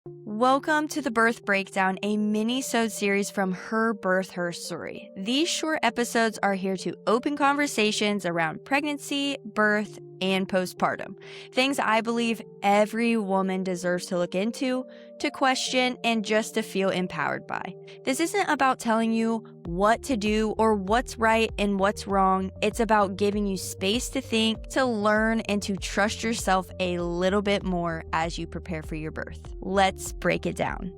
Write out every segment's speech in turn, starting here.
Welcome to the Birth Breakdown, a mini-sode series from Her Birth, Her Story. These short episodes are here to open conversations around pregnancy, birth, and postpartum. Things I believe every woman deserves to look into, to question, and just to feel empowered by. This isn't about telling you what to do or what's right and what's wrong. It's about giving you space to think, to learn, and to trust yourself a little bit more as you prepare for your birth. Let's break it down.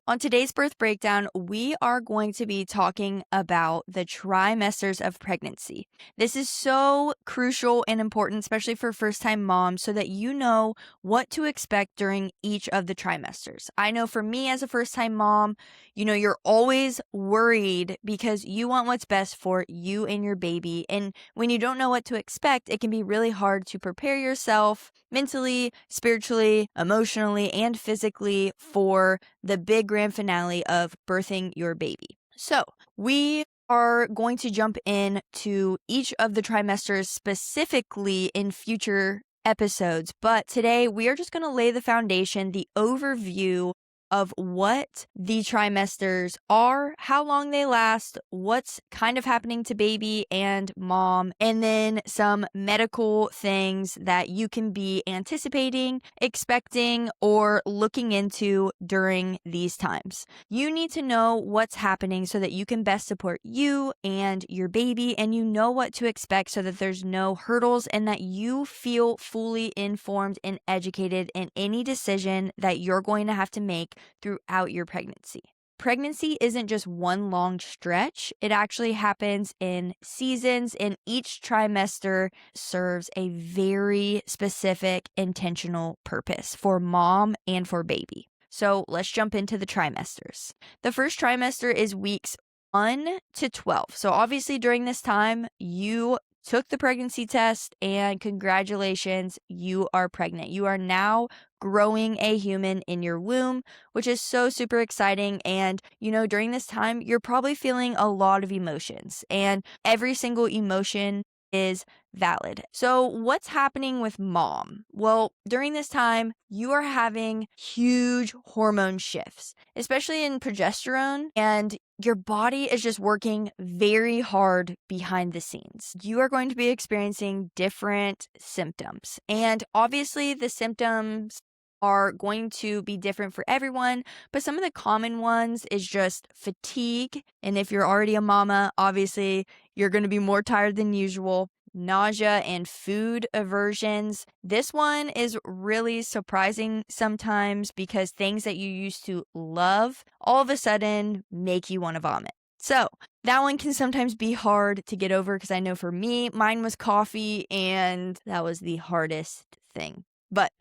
On today's birth breakdown, we are going to be talking about the trimesters of pregnancy. This is so crucial and important, especially for first-time moms, so that you know what to expect during each of the trimesters. I know for me as a first-time mom, you're always worried because you want what's best for you and your baby. And when you don't know what to expect, it can be really hard to prepare yourself mentally, spiritually, emotionally, and physically for the big grand finale of birthing your baby. So we are going to jump into each of the trimesters specifically in future episodes, but today we are just going to lay the foundation, the overview of what the trimesters are, how long they last, what's kind of happening to baby and mom, and then some medical things that you can be anticipating, expecting, or looking into during these times. You need to know what's happening so that you can best support you and your baby, and you know what to expect so that there's no hurdles and that you feel fully informed and educated in any decision that you're going to have to make throughout your pregnancy. Pregnancy isn't just one long stretch. It actually happens in seasons, and each trimester serves a very specific, intentional purpose for mom and for baby. So let's jump into the trimesters. The first trimester is weeks 1 to 12. So obviously during this time, you took the pregnancy test and congratulations, you are pregnant. You are now growing a human in your womb, which is so super exciting. And, during this time, you're probably feeling a lot of emotions, and every single emotion is valid. So what's happening with mom? Well, during this time, you are having huge hormone shifts, especially in progesterone, and your body is just working very hard behind the scenes. You are going to be experiencing different symptoms, and obviously the symptoms are going to be different for everyone, but some of the common ones is just fatigue. And if you're already a mama, obviously you're going to be more tired than usual. Nausea and food aversions. This one is really surprising sometimes because things that you used to love all of a sudden make you want to vomit. So that one can sometimes be hard to get over because I know for me, mine was coffee and that was the hardest thing. But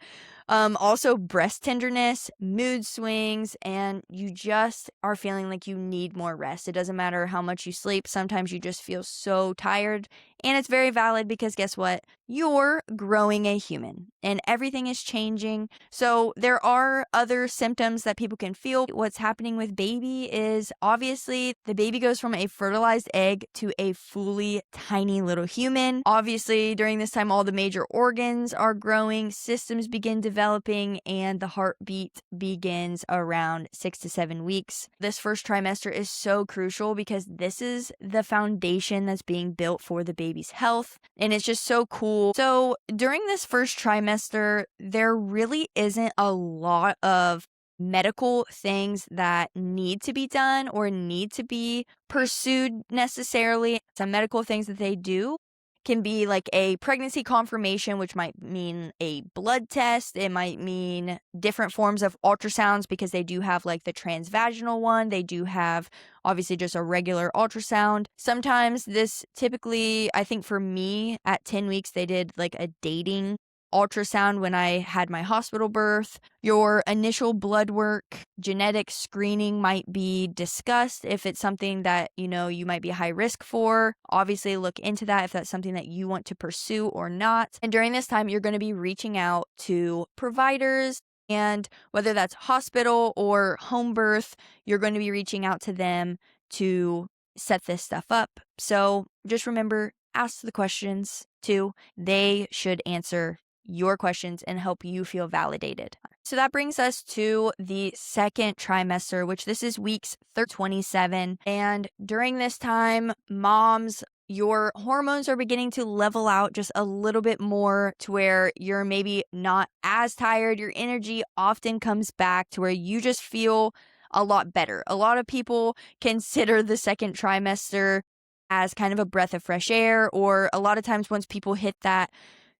also breast tenderness, mood swings, and you just are feeling like you need more rest. It doesn't matter how much you sleep. Sometimes you just feel so tired, and it's very valid because guess what? You're growing a human and everything is changing. So there are other symptoms that people can feel. What's happening with baby is obviously the baby goes from a fertilized egg to a fully tiny little human. Obviously, during this time, all the major organs are growing, systems begin developing, and the heartbeat begins around 6 to 7 weeks. This first trimester is so crucial because this is the foundation that's being built for the baby's health, and it's just so cool. So during this first trimester, there really isn't a lot of medical things that need to be done or need to be pursued necessarily. Some medical things that they do can be like a pregnancy confirmation, which might mean a blood test. It might mean different forms of ultrasounds because they do have like the transvaginal one. They do have obviously just a regular ultrasound. Sometimes this typically, I think for me at 10 weeks, they did like a dating ultrasound when I had my hospital birth. Your initial blood work, genetic screening might be discussed if it's something that, you might be high risk for. Obviously, look into that if that's something that you want to pursue or not. And during this time, you're going to be reaching out to providers, and whether that's hospital or home birth, you're going to be reaching out to them to set this stuff up. So just remember, ask the questions too. They should answer your questions and help you feel validated. So that brings us to the second trimester, which this is weeks 27. And during this time, moms, your hormones are beginning to level out just a little bit more to where you're maybe not as tired. Your energy often comes back to where you just feel a lot better. A lot of people consider the second trimester as kind of a breath of fresh air, or a lot of times once people hit that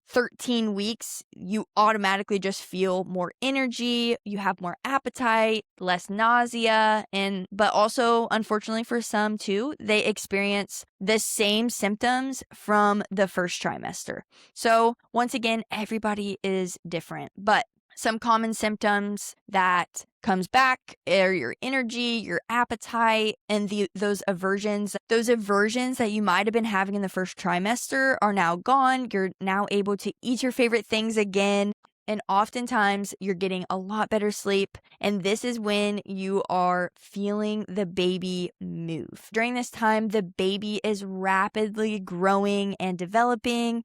13 weeks, you automatically just feel more energy, you have more appetite, less nausea, but also, unfortunately for some too, they experience the same symptoms from the first trimester. So once again, everybody is different, but some common symptoms that comes back are your energy, your appetite, and those aversions. Those aversions that you might have been having in the first trimester are now gone. You're now able to eat your favorite things again. And oftentimes you're getting a lot better sleep. And this is when you are feeling the baby move. During this time, the baby is rapidly growing and developing.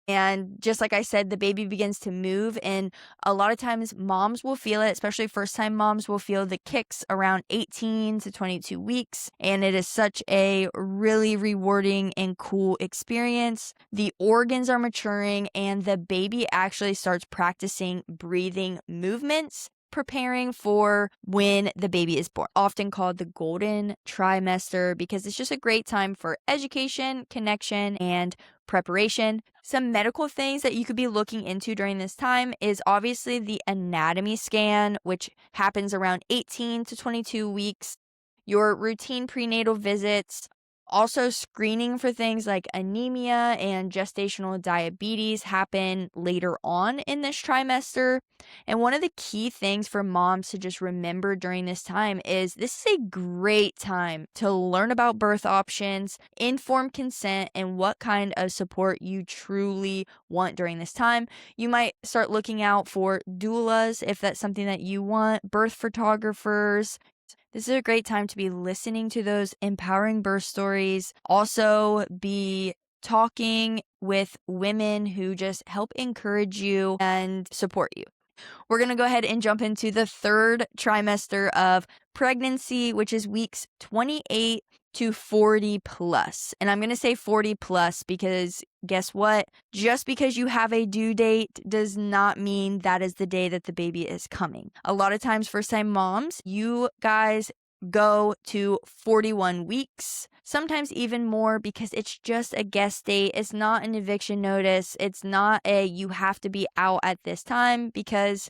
And just like I said, the baby begins to move. And a lot of times moms will feel it, especially first time moms will feel the kicks around 18 to 22 weeks. And it is such a really rewarding and cool experience. The organs are maturing and the baby actually starts practicing breathing movements, preparing for when the baby is born. Often called the golden trimester because it's just a great time for education, connection, and preparation. Some medical things that you could be looking into during this time is obviously the anatomy scan, which happens around 18 to 22 weeks. Your routine prenatal visits, also screening for things like anemia and gestational diabetes happen later on in this trimester. And one of the key things for moms to just remember during this time is this is a great time to learn about birth options, informed consent, and what kind of support you truly want during this time. You might start looking out for doulas if that's something that you want, birth photographers. This is a great time to be listening to those empowering birth stories. Also, be talking with women who just help encourage you and support you. We're going to go ahead and jump into the third trimester of pregnancy, which is weeks 28 to 40 plus. And I'm going to say 40 plus because guess what? Just because you have a due date does not mean that is the day that the baby is coming. A lot of times, first time moms, you guys go to 41 weeks, sometimes even more because it's just a guest date. It's not an eviction notice. It's not a you have to be out at this time because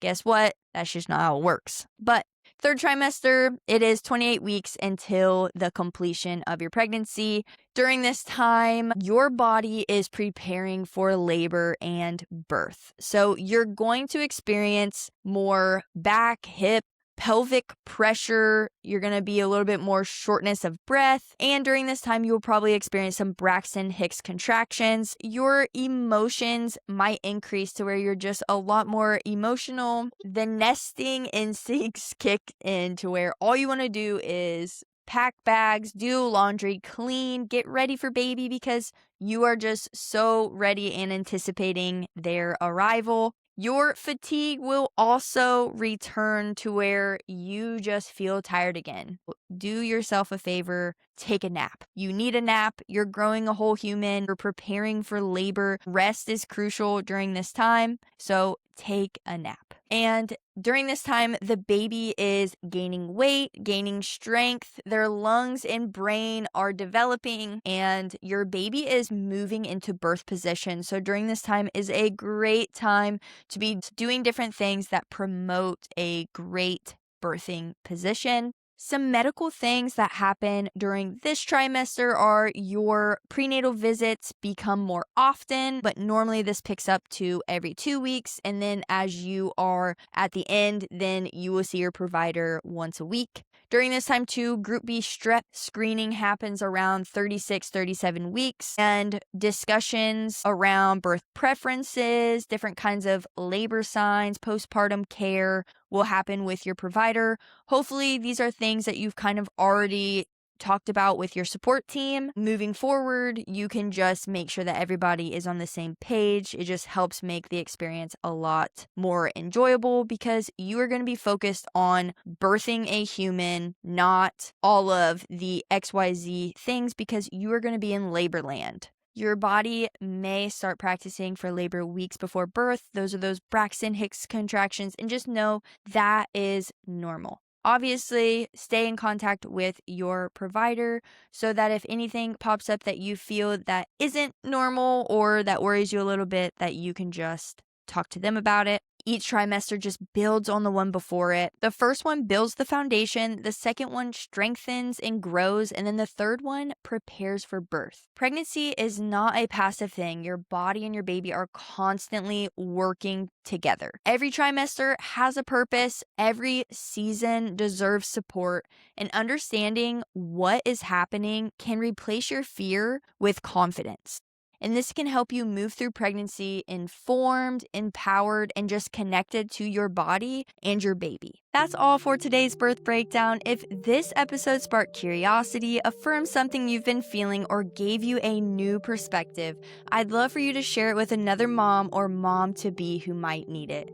guess what? That's just not how it works. But third trimester, it is 28 weeks until the completion of your pregnancy. During this time, your body is preparing for labor and birth. So you're going to experience more back, hip, pelvic pressure. You're going to be a little bit more shortness of breath. And during this time, you will probably experience some Braxton Hicks contractions. Your emotions might increase to where you're just a lot more emotional. The nesting instincts kick in to where all you want to do is pack bags, do laundry, clean, get ready for baby because you are just so ready and anticipating their arrival. Your fatigue will also return to where you just feel tired again. Do yourself a favor, take a nap. You need a nap. You're growing a whole human. You're preparing for labor. Rest is crucial during this time, so take a nap. And during this time, the baby is gaining weight, gaining strength. Their lungs and brain are developing, and your baby is moving into birth position. So during this time is a great time to be doing different things that promote a great birthing position. Some medical things that happen during this trimester are your prenatal visits become more often, but normally this picks up to every 2 weeks. And then as you are at the end, then you will see your provider once a week. During this time too, Group B strep screening happens around 36, 37 weeks, and discussions around birth preferences, different kinds of labor signs, postpartum care will happen with your provider. Hopefully these are things that you've kind of already talked about with your support team. Moving forward, you can just make sure that everybody is on the same page. It just helps make the experience a lot more enjoyable because you are going to be focused on birthing a human, not all of the XYZ things, because you are going to be in labor land. Your body may start practicing for labor weeks before birth. Those are those Braxton Hicks contractions, and just know that is normal. Obviously, stay in contact with your provider so that if anything pops up that you feel that isn't normal or that worries you a little bit, that you can just talk to them about it. Each trimester just builds on the one before it. The first one builds the foundation, the second one strengthens and grows, and then the third one prepares for birth. Pregnancy is not a passive thing. Your body and your baby are constantly working together. Every trimester has a purpose. Every season deserves support, and understanding what is happening can replace your fear with confidence. And this can help you move through pregnancy informed, empowered, and just connected to your body and your baby. That's all for today's birth breakdown. If this episode sparked curiosity, affirmed something you've been feeling, or gave you a new perspective, I'd love for you to share it with another mom or mom-to-be who might need it.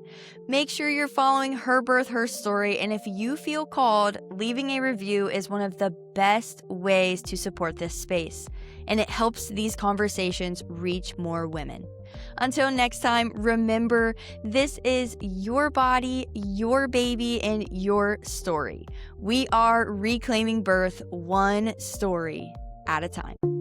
Make sure you're following Her Birth, Her Story, and if you feel called, leaving a review is one of the best ways to support this space, and it helps these conversations reach more women. Until next time, remember, this is your body, your baby, and your story. We are reclaiming birth one story at a time.